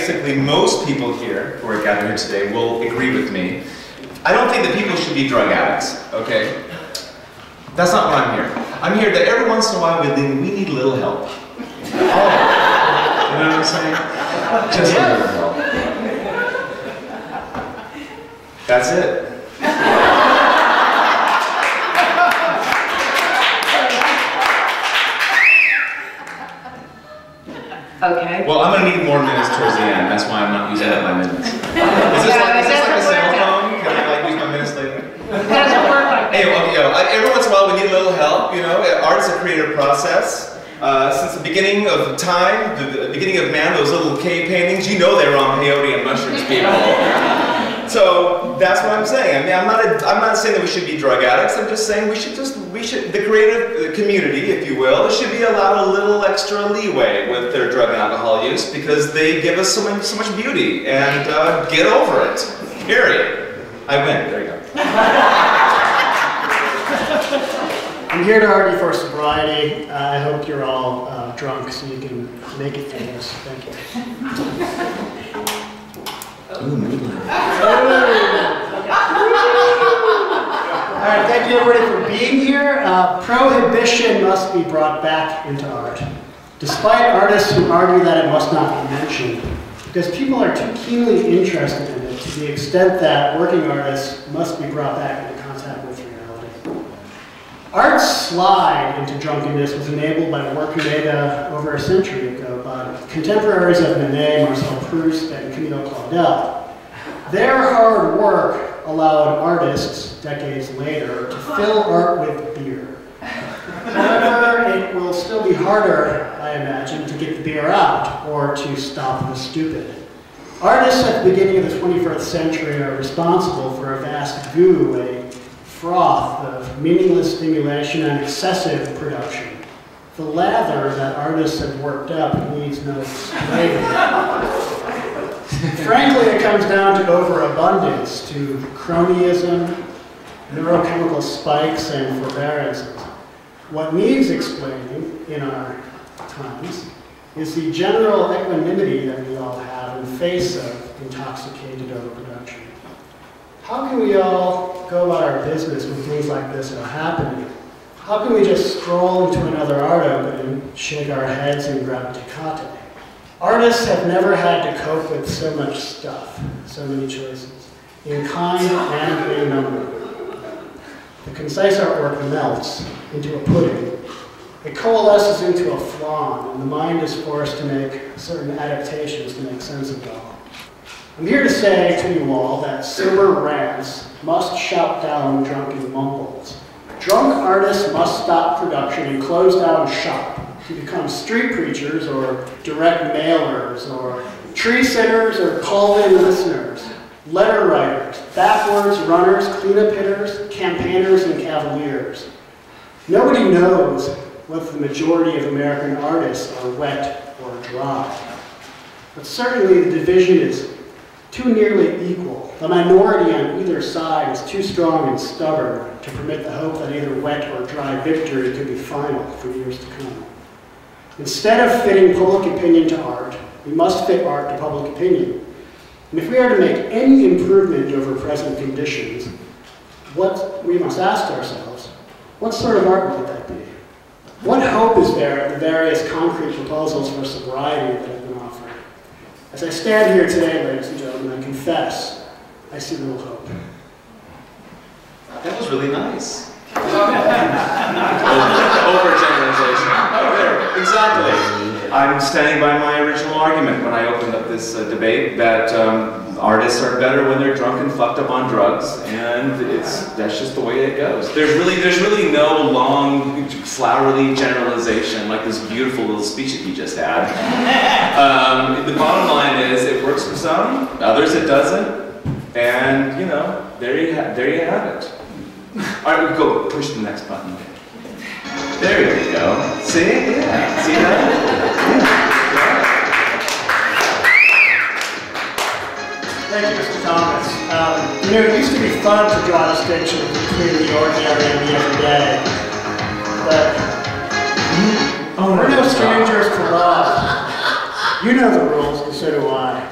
basically most people here who are gathered here today will agree with me. I don't think that people should be drug addicts, okay? That's not why I'm here. I'm here that every once in a while we need a little help. You know what I'm saying? Just a little help. That's it. Okay. Well, I'm going to need more minutes towards the end. That's why I'm not using up my minutes. Is this like a cell phone? Can I like use my minutes later? It doesn't work like that. Hey, well, you know, every once in a while we need a little help. You know, art's a creative process. Since the beginning of time, the beginning of man, those little cave paintings, you know they were on peyote and mushrooms, people. So that's what I'm saying. I mean, I'm not saying that we should be drug addicts. I'm just saying the creative community, if you will, should be allowed a little extra leeway with their drug and alcohol use because they give us so much beauty. And get over it. Period. I win. There you go. I'm here to argue for sobriety. I hope you're all drunk so you can make it through this. Thank you. Alright, thank you everybody for being here. Prohibition must be brought back into art, despite artists who argue that it must not be mentioned, because people are too keenly interested in it to the extent that working artists must be brought back into contact with reality. Art's slide into drunkenness was enabled by work made over a century ago by contemporaries of Manet, Marcel Proust, and Camille Claudel. Their hard work allowed artists, decades later, to fill art with beer. However, it will still be harder, I imagine, to get the beer out or to stop the stupid. Artists at the beginning of the 21st century are responsible for a vast goo, a froth of meaningless stimulation and excessive production. The lather that artists have worked up needs no explaining. Frankly, it comes down to overabundance, to cronyism, neurochemical spikes, and forbearances. What needs explaining in our times is the general equanimity that we all have in face of intoxicated overproduction. How can we all go about our business when things like this are happening? How can we just stroll into another art opening, shake our heads, and grab tecate? Artists have never had to cope with so much stuff, so many choices, in kind and in number. The concise artwork melts into a pudding. It coalesces into a flan, and the mind is forced to make certain adaptations to make sense of it all. I'm here to say to you all that sober rants must shout down drunken mumbles. Drunk artists must stop production and close down shop to become street preachers or direct mailers or tree sitters or call-in listeners, letter writers, backwards runners, cleanup hitters, campaigners, and cavaliers. Nobody knows whether the majority of American artists are wet or dry. But certainly the division is too nearly equal. The minority on either side is too strong and stubborn to permit the hope that either wet or dry victory could be final for years to come. Instead of fitting public opinion to art, we must fit art to public opinion. And if we are to make any improvement over present conditions, we must ask ourselves, what sort of art might that be? What hope is there in the various concrete proposals for sobriety that have been offered? As I stand here today, ladies and gentlemen, I confess, I see little hope. That was really nice. Overgeneralization. Oh, there, exactly. I'm standing by my original argument when I opened up this debate that artists are better when they're drunk and fucked up on drugs, and that's just the way it goes. There's really no long, flowery generalization like this beautiful little speech that you just had. The bottom line is it works for some, others it doesn't, and you know, there you have it. All right, we go push the next button. There you go. See? Yeah. See that? Yeah. Thank you, Mr. Thomas. You know, it used to be fun to draw distinctions between the ordinary and the everyday. But we're no strangers to love. You know the rules, and so do I.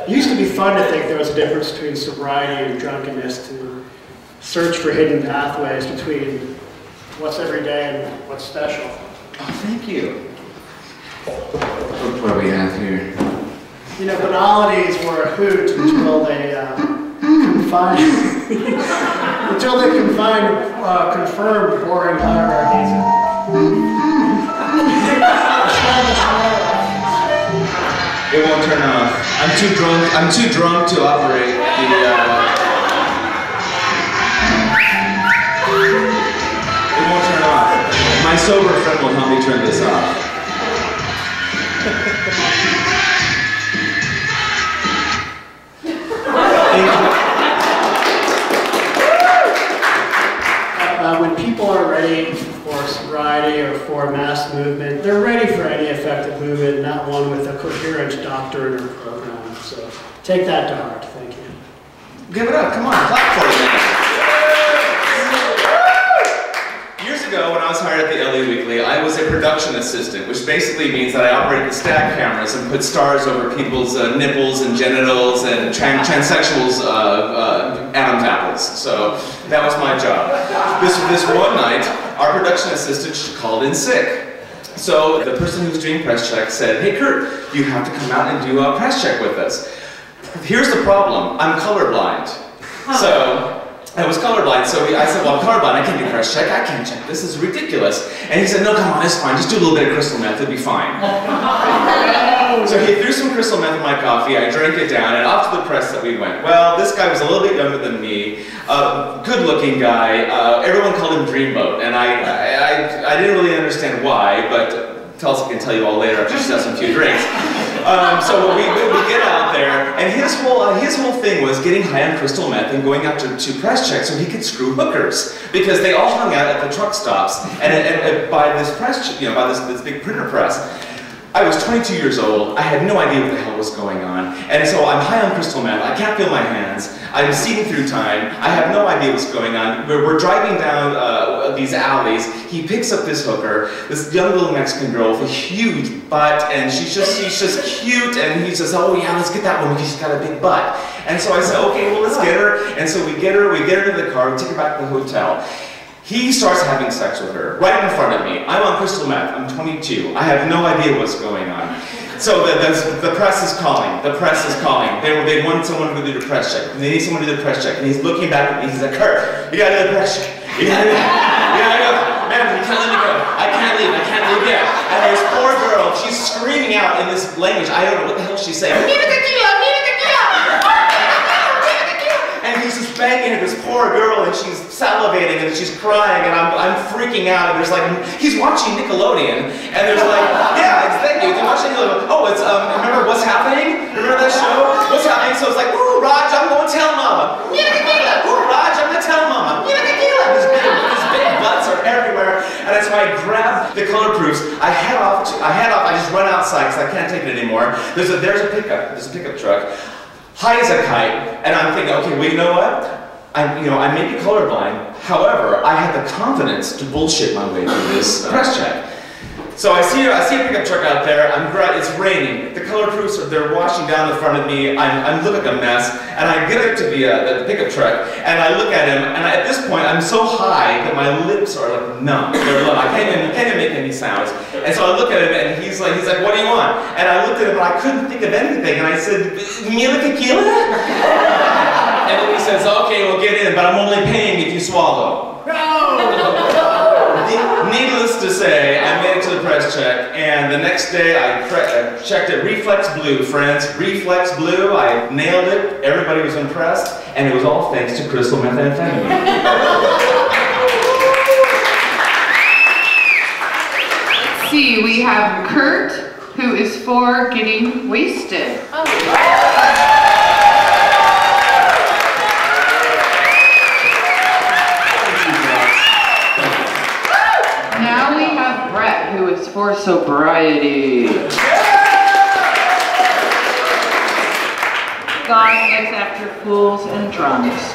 It used to be fun to think there was a difference between sobriety and drunkenness, to search for hidden pathways between what's everyday and what's special. Oh, thank you. What do we have here? You know, banalities were a hoot until they confirmed boring hierarchies. It won't turn off. I'm too drunk to operate the, It won't turn off. My sober friend will help me turn this off. When people are ready for sobriety or for mass movement, they're ready for any effective movement, not one with a coherent doctrine or program. So take that to heart. Thank you. Give it up. Come on. Clap for it. Years ago, when I was hired at the LA Weekly, I was a production assistant, which basically means that I operated the stack cameras and put stars over people's nipples and genitals and transsexuals' Adam's apples. So that was my job. This one night, our production assistant called in sick. So the person who was doing press check said, "Hey Kurt, you have to come out and do a press check with us. Here's the problem, I'm colorblind." So I was colorblind, so I said, "Well, I'm colorblind, I can't do press check, I can't check, this is ridiculous." And he said, "No, come on, it's fine, just do a little bit of crystal meth, it'll be fine." So he threw some crystal meth in my coffee, I drank it down, and off to the press that we went. Well, this guy was a little bit younger than me, good-looking guy, everyone called him Dreamboat, and I didn't really understand why, but Tulsa can tell you all later after she does some few drinks. So we get out there, and his whole thing was getting high on crystal meth and going out to press check so he could screw hookers, because they all hung out at the truck stops and by this press, you know, by this big printer press. I was 22 years old, I had no idea what the hell was going on, and so I'm high on crystal meth, I can't feel my hands, I'm seeing through time, I have no idea what's going on. We're driving down these alleys, he picks up this hooker, this young little Mexican girl with a huge butt, and she's just cute, and he says, "Oh yeah, let's get that one because she's got a big butt." And so I said, "Okay, well let's get her," and so we get her into the car, we take her back to the hotel. He starts having sex with her, right in front of me. I'm on crystal meth, I'm 22. I have no idea what's going on. So the press is calling, They want someone to do the press check. They need someone to do the press check. And he's looking back at me, he's like, "Kurt, you gotta do the press check. You gotta do it. You gotta go. Man, you can't let me go. I can't leave yet." And this poor girl, she's screaming out in this language, I don't know what the hell she's saying. And he's just banging at this poor girl, and she's salivating, and she's crying, and I'm freaking out, and there's like, he's watching Nickelodeon, and there's like, yeah, thank you, they're watching Nickelodeon. Oh, it's, remember What's Happening? Remember that show? What's Happening? So it's like, "Ooh, Raj, I'm going to tell Mama. Ooh, Raj, I'm going to tell Mama." These big butts are everywhere, and so I grab the color proofs, I head off, I just run outside, because I can't take it anymore. There's a pickup truck. High as a kite, and I'm thinking, okay, well, you know what? I may be colorblind, however, I have the confidence to bullshit my way through this press check. So I see a pickup truck out there, it's raining, the color proofs they're washing down the front of me, I look like a mess, and I get up to the pickup truck, and I look at him, and at this point, I'm so high that my lips are like numb, they're numb, I can't even make any sounds. And so I look at him, and he's like, "What do you want?" And I looked at him, and I couldn't think of anything, and I said, "Mila tequila?" And then he says, "Okay, we'll get in, but I'm only paying if you swallow." Needless to say, I made it to the press check, and the next day I checked it. Reflex Blue, friends. Reflex Blue. I nailed it. Everybody was impressed, and it was all thanks to crystal methamphetamine. Let's see, we have Kurt, who is for getting wasted. Now we have Brett, who is for sobriety. God looks after fools and drunks.